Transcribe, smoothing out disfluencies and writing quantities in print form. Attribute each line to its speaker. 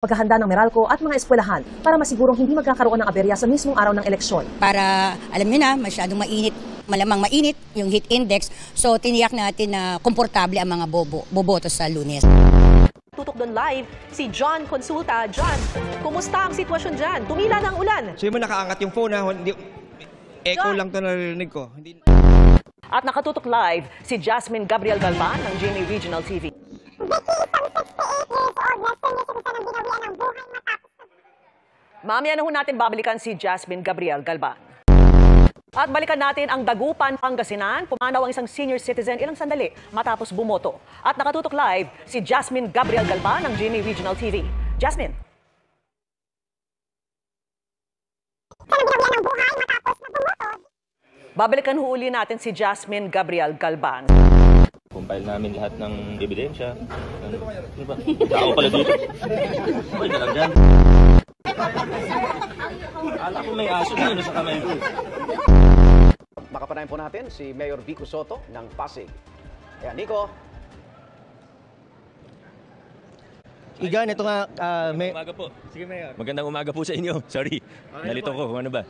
Speaker 1: paghahanda ng Meralco at mga eskwelahan para masigurong hindi magkakaroon ng aberya sa mismong araw ng eleksyon.
Speaker 2: Para, alam niyo na, masyadong mainit, malamang mainit yung heat index, so tiniyak natin na komportable ang mga boboto sa Lunes.
Speaker 3: Tutok doon live si John Consulta. John, kumusta ang sitwasyon dyan? Tumila ng ulan.
Speaker 4: So yung nakaangat yung phone ha, hindi, echo
Speaker 3: John.
Speaker 4: lang to naririnig ko. Hindi...
Speaker 3: At nakatutok live si Jasmine Gabriel Galban ng GMA Regional TV. Mamaya na ho natin babalikan si Jasmine Gabriel Galban. At balikan natin ang Dagupan, Pangasinan. Pumanaw ang isang senior citizen ilang sandali matapos bumoto. At nakatutok live si Jasmine Gabriel Galban ng GMA Regional TV. Jasmine. Babalikan ho uli natin si Jasmine Gabriel Galban.
Speaker 5: Compile namin lahat ng ebidensya. Ano ba? Tao pala dito. Uy, nalang dyan. Ala ko may aso na sa kamay ko.
Speaker 6: Makapanayin po natin si Mayor Vico Soto ng Pasig. Ayan, Nico.
Speaker 4: Igan, ito nga,
Speaker 5: Magandang umaga po. Sige, Mayor. Magandang umaga po sa inyo. Sorry, nalito ko. Ano ba?